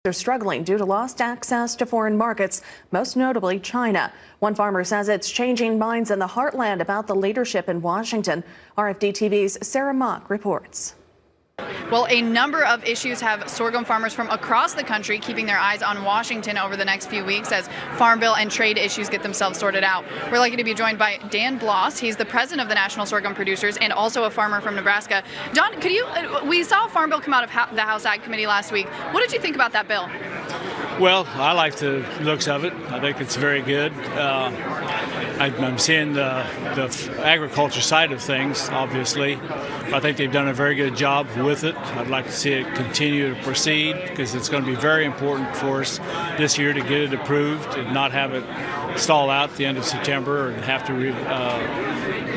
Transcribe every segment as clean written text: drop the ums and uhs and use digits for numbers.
They're struggling due to lost access to foreign markets, most notably China. One farmer says it's changing minds in the heartland about the leadership in Washington. RFD-TV's Sarah Mock reports. Well, a number of issues have sorghum farmers from across the country keeping their eyes on Washington over the next few weeks as farm bill and trade issues get themselves sorted out. We're lucky to be joined by Dan Bloss. He's the president of the National Sorghum Producers and also a farmer from Nebraska. Don, we saw a farm bill come out of the House Ag Committee last week. What did you think about that bill? Well, I like the looks of it. I think it's very good. I'm seeing the agriculture side of things, obviously. I think they've done a very good job with it. I'd like to see it continue to proceed because it's going to be very important for us this year to get it approved and not have it stall out at the end of September and have to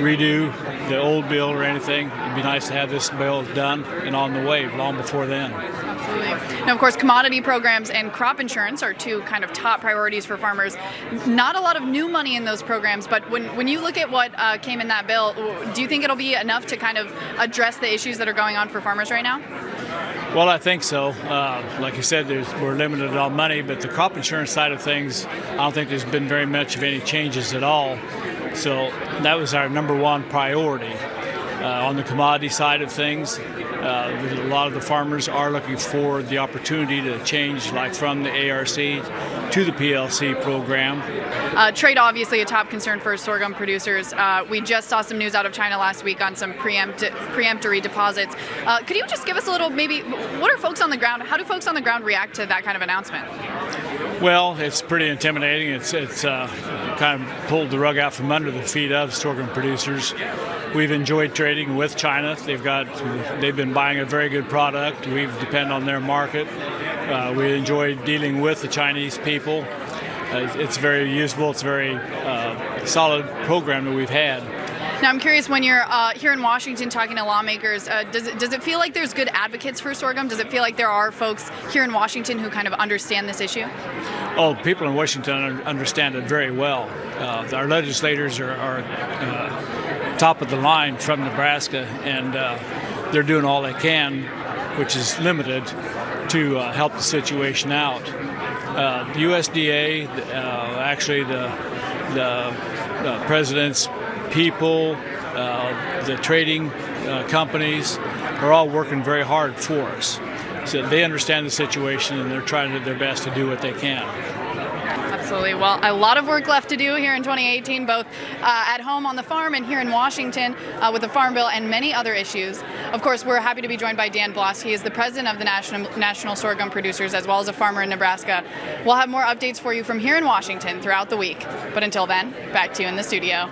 redo the old bill or anything. It'd be nice to have this bill done and on the way long before then. Absolutely. Now, of course, commodity programs and crop insurance are two kind of top priorities for farmers. Not a lot of new money in those programs, but when you look at what came in that bill, do you think it'll be enough to kind of address the issues that are going on for farmers right now? Well, I think so. Like you said, we're limited on money, but the crop insurance side of things, I don't think there's been very much of any changes at all. So that was our number one priority. On the commodity side of things, a lot of the farmers are looking for the opportunity to change, like from the ARC to the PLC program. Trade, obviously, a top concern for sorghum producers. We just saw some news out of China last week on some preemptory deposits. Could you just give us a little, maybe, what are folks on the ground, how do folks on the ground react to that kind of announcement? Well, it's pretty intimidating. It's kind of pulled the rug out from under the feet of sorghum producers. We've enjoyed trading with China. They've been buying a very good product. We've depended on their market. We enjoy dealing with the Chinese people. It's very useful. It's a very solid program that we've had. Now, I'm curious, when you're here in Washington talking to lawmakers, does it feel like there's good advocates for sorghum? Does it feel like there are folks here in Washington who kind of understand this issue? Oh, people in Washington understand it very well. Our legislators are top of the line from Nebraska, and they're doing all they can, which is limited, to help the situation out. The USDA, actually the president's people, the trading companies are all working very hard for us. So they understand the situation and they're trying their best to do what they can. Absolutely. Well, a lot of work left to do here in 2018, both at home on the farm and here in Washington with the Farm Bill and many other issues. Of course, we're happy to be joined by Dan Bloss. He is the president of the National Sorghum Producers, as well as a farmer in Nebraska. We'll have more updates for you from here in Washington throughout the week. But until then, back to you in the studio.